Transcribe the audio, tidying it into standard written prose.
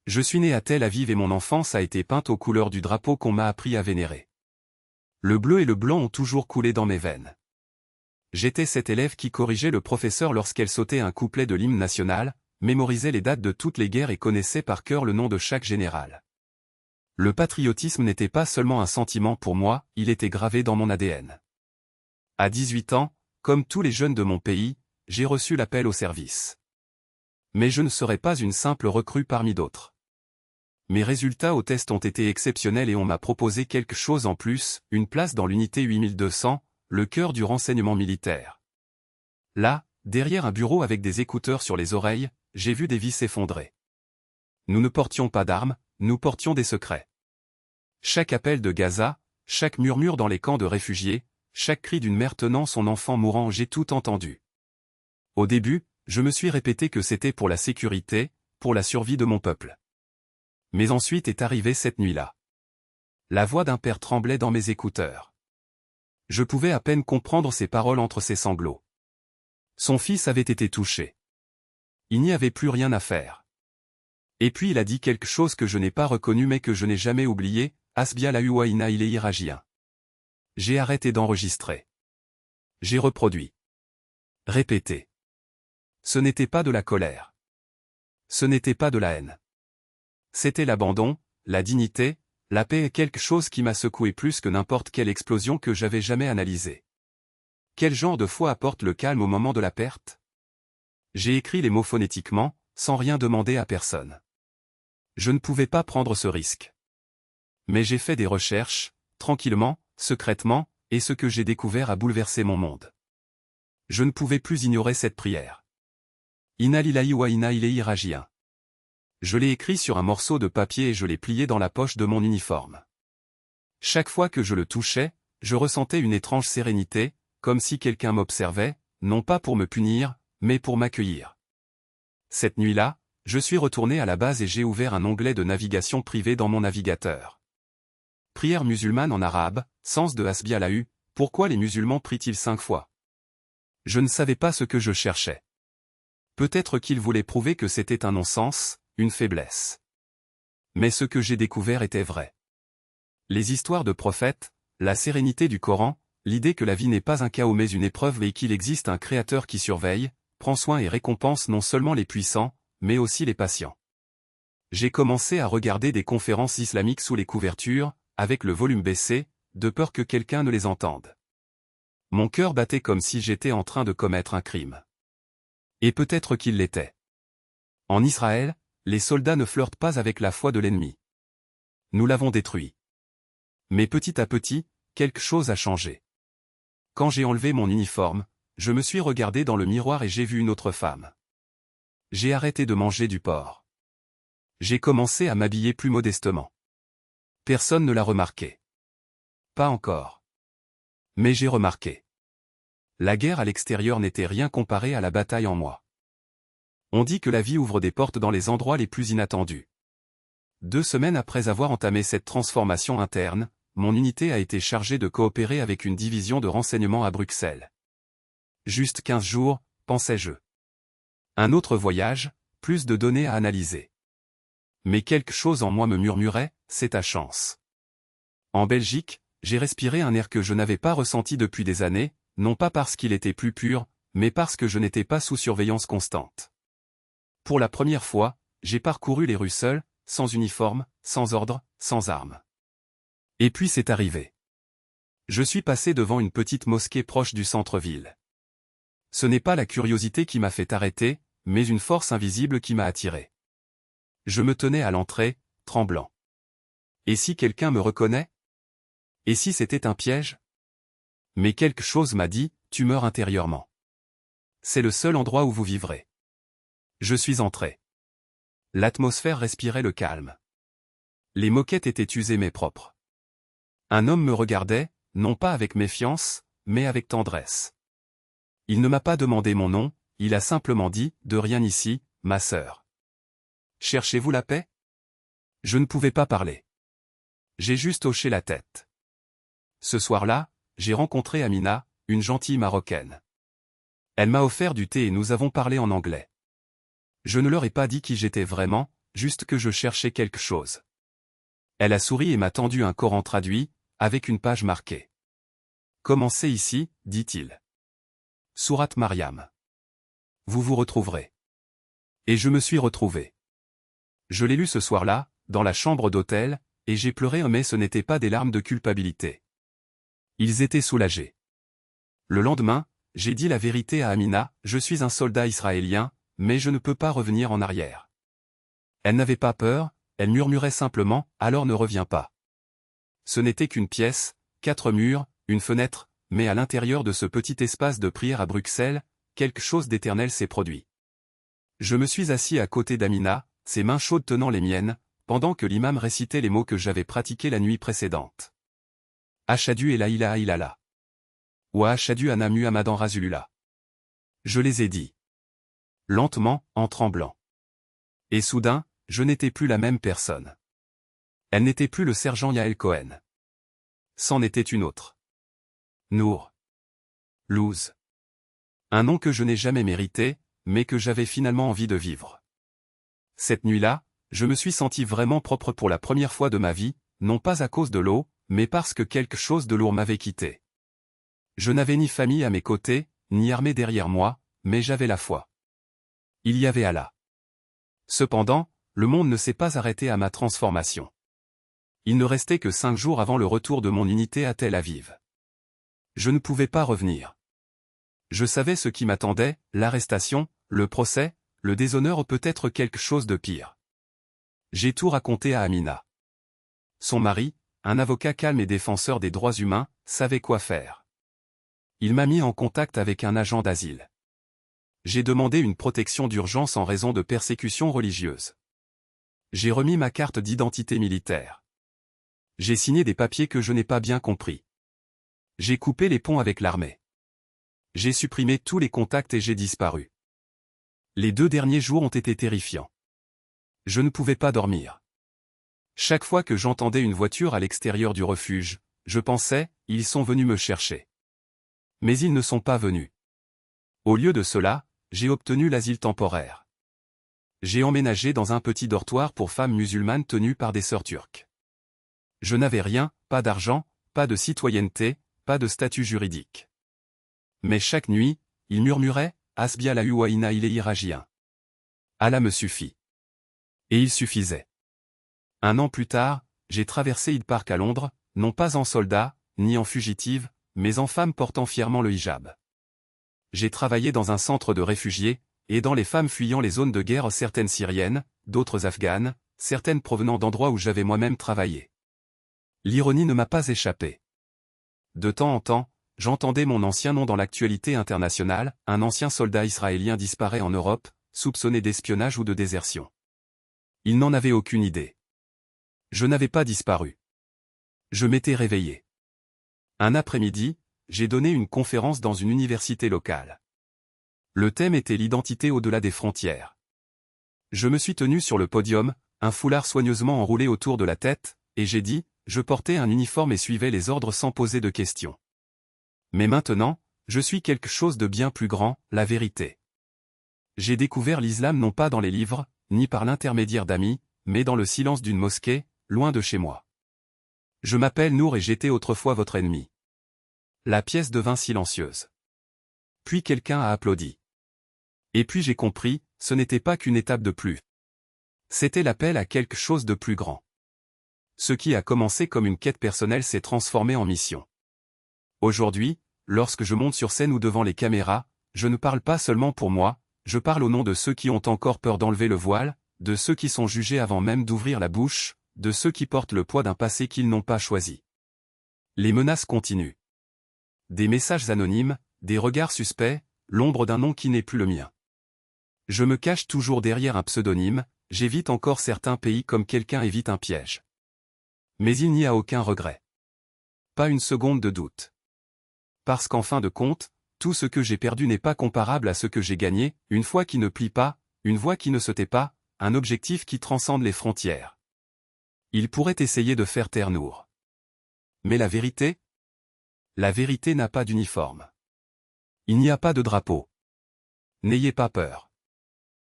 Je suis né à Tel Aviv et mon enfance a été peinte aux couleurs du drapeau qu'on m'a appris à vénérer. Le bleu et le blanc ont toujours coulé dans mes veines. J'étais cet élève qui corrigeait le professeur lorsqu'elle sautait un couplet de l'hymne national, mémorisait les dates de toutes les guerres et connaissait par cœur le nom de chaque général. Le patriotisme n'était pas seulement un sentiment pour moi, il était gravé dans mon ADN. À 18 ans, comme tous les jeunes de mon pays, j'ai reçu l'appel au service. Mais je ne serai pas une simple recrue parmi d'autres. Mes résultats au test ont été exceptionnels et on m'a proposé quelque chose en plus, une place dans l'unité 8200, le cœur du renseignement militaire. Là, derrière un bureau avec des écouteurs sur les oreilles, j'ai vu des vies s'effondrer. Nous ne portions pas d'armes, nous portions des secrets. Chaque appel de Gaza, chaque murmure dans les camps de réfugiés, chaque cri d'une mère tenant son enfant mourant, j'ai tout entendu. Au début, je me suis répété que c'était pour la sécurité, pour la survie de mon peuple. Mais ensuite est arrivée cette nuit-là. La voix d'un père tremblait dans mes écouteurs. Je pouvais à peine comprendre ses paroles entre ses sanglots. Son fils avait été touché. Il n'y avait plus rien à faire. Et puis il a dit quelque chose que je n'ai pas reconnu mais que je n'ai jamais oublié, Hasbia la Huwaïna il est iragien. J'ai arrêté d'enregistrer. J'ai reproduit. Répété. Ce n'était pas de la colère. Ce n'était pas de la haine. C'était l'abandon, la dignité, la paix et quelque chose qui m'a secoué plus que n'importe quelle explosion que j'avais jamais analysée. Quel genre de foi apporte le calme au moment de la perte? J'ai écrit les mots phonétiquement, sans rien demander à personne. Je ne pouvais pas prendre ce risque. Mais j'ai fait des recherches, tranquillement, secrètement, et ce que j'ai découvert a bouleversé mon monde. Je ne pouvais plus ignorer cette prière. Inna lillahi wa inna ilayhi raji'un. Je l'ai écrit sur un morceau de papier et je l'ai plié dans la poche de mon uniforme. Chaque fois que je le touchais, je ressentais une étrange sérénité, comme si quelqu'un m'observait, non pas pour me punir, mais pour m'accueillir. Cette nuit-là, je suis retourné à la base et j'ai ouvert un onglet de navigation privé dans mon navigateur. Prière musulmane en arabe, sens de Hasbia la Hu, pourquoi les musulmans prient-ils 5 fois? Je ne savais pas ce que je cherchais. Peut-être qu'ils voulaient prouver que c'était un non-sens, une faiblesse. Mais ce que j'ai découvert était vrai. Les histoires de prophètes, la sérénité du Coran, l'idée que la vie n'est pas un chaos mais une épreuve et qu'il existe un créateur qui surveille, prend soin et récompense non seulement les puissants, mais aussi les patients. J'ai commencé à regarder des conférences islamiques sous les couvertures, avec le volume baissé, de peur que quelqu'un ne les entende. Mon cœur battait comme si j'étais en train de commettre un crime. Et peut-être qu'il l'était. En Israël, les soldats ne flirtent pas avec la foi de l'ennemi. Nous l'avons détruit. Mais petit à petit, quelque chose a changé. Quand j'ai enlevé mon uniforme, je me suis regardé dans le miroir et j'ai vu une autre femme. J'ai arrêté de manger du porc. J'ai commencé à m'habiller plus modestement. Personne ne l'a remarqué. Pas encore. Mais j'ai remarqué. La guerre à l'extérieur n'était rien comparé à la bataille en moi. On dit que la vie ouvre des portes dans les endroits les plus inattendus. 2 semaines après avoir entamé cette transformation interne, mon unité a été chargée de coopérer avec une division de renseignement à Bruxelles. Juste 15 jours, pensais-je. Un autre voyage, plus de données à analyser. Mais quelque chose en moi me murmurait, c'est ta chance. En Belgique, j'ai respiré un air que je n'avais pas ressenti depuis des années, non pas parce qu'il était plus pur, mais parce que je n'étais pas sous surveillance constante. Pour la première fois, j'ai parcouru les rues seul, sans uniforme, sans ordre, sans armes. Et puis c'est arrivé. Je suis passé devant une petite mosquée proche du centre-ville. Ce n'est pas la curiosité qui m'a fait arrêter, mais une force invisible qui m'a attiré. Je me tenais à l'entrée, tremblant. Et si quelqu'un me reconnaît? Et si c'était un piège? Mais quelque chose m'a dit, tu meurs intérieurement. C'est le seul endroit où vous vivrez. Je suis entré. L'atmosphère respirait le calme. Les moquettes étaient usées mais propres. Un homme me regardait, non pas avec méfiance, mais avec tendresse. Il ne m'a pas demandé mon nom, il a simplement dit, de rien ici, ma sœur. Cherchez-vous la paix? Je ne pouvais pas parler. J'ai juste hoché la tête. Ce soir-là, j'ai rencontré Amina, une gentille Marocaine. Elle m'a offert du thé et nous avons parlé en anglais. Je ne leur ai pas dit qui j'étais vraiment, juste que je cherchais quelque chose. Elle a souri et m'a tendu un Coran traduit, avec une page marquée. Commencez ici, dit-il. Sourate Maryam. Vous vous retrouverez. Et je me suis retrouvé. Je l'ai lu ce soir-là, dans la chambre d'hôtel, et j'ai pleuré mais ce n'était pas des larmes de culpabilité. Ils étaient soulagés. Le lendemain, j'ai dit la vérité à Amina, je suis un soldat israélien, mais je ne peux pas revenir en arrière. Elle n'avait pas peur, elle murmurait simplement, alors ne reviens pas. Ce n'était qu'une pièce, 4 murs, une fenêtre, mais à l'intérieur de ce petit espace de prière à Bruxelles, quelque chose d'éternel s'est produit. Je me suis assis à côté d'Amina, ses mains chaudes tenant les miennes, pendant que l'imam récitait les mots que j'avais pratiqués la nuit précédente. Ashhadu et la ilaha illallah. Wa ashhadu anna Muhammadan Rasulullah. Je les ai dit. Lentement, en tremblant. Et soudain, je n'étais plus la même personne. Elle n'était plus le sergent Yael Cohen. C'en était une autre. Nour. Luz. Un nom que je n'ai jamais mérité, mais que j'avais finalement envie de vivre. Cette nuit-là, je me suis senti vraiment propre pour la première fois de ma vie, non pas à cause de l'eau, mais parce que quelque chose de lourd m'avait quitté. Je n'avais ni famille à mes côtés, ni armée derrière moi, mais j'avais la foi. Il y avait Allah. Cependant, le monde ne s'est pas arrêté à ma transformation. Il ne restait que 5 jours avant le retour de mon unité à Tel Aviv. Je ne pouvais pas revenir. Je savais ce qui m'attendait, l'arrestation, le procès, le déshonneur ou peut-être quelque chose de pire. J'ai tout raconté à Amina. Son mari, un avocat calme et défenseur des droits humains, savait quoi faire. Il m'a mis en contact avec un agent d'asile. J'ai demandé une protection d'urgence en raison de persécutions religieuses. J'ai remis ma carte d'identité militaire. J'ai signé des papiers que je n'ai pas bien compris. J'ai coupé les ponts avec l'armée. J'ai supprimé tous les contacts et j'ai disparu. Les 2 derniers jours ont été terrifiants. Je ne pouvais pas dormir. Chaque fois que j'entendais une voiture à l'extérieur du refuge, je pensais, ils sont venus me chercher. Mais ils ne sont pas venus. Au lieu de cela, j'ai obtenu l'asile temporaire. J'ai emménagé dans un petit dortoir pour femmes musulmanes tenues par des sœurs turques. Je n'avais rien, pas d'argent, pas de citoyenneté, pas de statut juridique. Mais chaque nuit, il murmurait, Hasbi Allahu wa inna ilayhi raji'un. Allah me suffit. Et il suffisait. 1 an plus tard, j'ai traversé Hyde Park à Londres, non pas en soldat, ni en fugitive, mais en femme portant fièrement le hijab. J'ai travaillé dans un centre de réfugiés, aidant les femmes fuyant les zones de guerre, certaines syriennes, d'autres afghanes, certaines provenant d'endroits où j'avais moi-même travaillé. L'ironie ne m'a pas échappé. De temps en temps, j'entendais mon ancien nom dans l'actualité internationale, un ancien soldat israélien disparaît en Europe, soupçonné d'espionnage ou de désertion. Il n'en avait aucune idée. Je n'avais pas disparu. Je m'étais réveillé. Un après-midi, j'ai donné une conférence dans une université locale. Le thème était l'identité au-delà des frontières. Je me suis tenu sur le podium, un foulard soigneusement enroulé autour de la tête, et j'ai dit, je portais un uniforme et suivais les ordres sans poser de questions. Mais maintenant, je suis quelque chose de bien plus grand, la vérité. J'ai découvert l'islam non pas dans les livres, ni par l'intermédiaire d'amis, mais dans le silence d'une mosquée, loin de chez moi. Je m'appelle Nour et j'étais autrefois votre ennemi. La pièce devint silencieuse. Puis quelqu'un a applaudi. Et puis j'ai compris, ce n'était pas qu'une étape de plus. C'était l'appel à quelque chose de plus grand. Ce qui a commencé comme une quête personnelle s'est transformé en mission. Aujourd'hui, lorsque je monte sur scène ou devant les caméras, je ne parle pas seulement pour moi, je parle au nom de ceux qui ont encore peur d'enlever le voile, de ceux qui sont jugés avant même d'ouvrir la bouche, de ceux qui portent le poids d'un passé qu'ils n'ont pas choisi. Les menaces continuent. Des messages anonymes, des regards suspects, l'ombre d'un nom qui n'est plus le mien. Je me cache toujours derrière un pseudonyme, j'évite encore certains pays comme quelqu'un évite un piège. Mais il n'y a aucun regret. Pas une seconde de doute. Parce qu'en fin de compte, tout ce que j'ai perdu n'est pas comparable à ce que j'ai gagné, une foi qui ne plie pas, une voix qui ne se tait pas, un objectif qui transcende les frontières. Il pourrait essayer de faire taire Nour. Mais la vérité? La vérité n'a pas d'uniforme. Il n'y a pas de drapeau. N'ayez pas peur.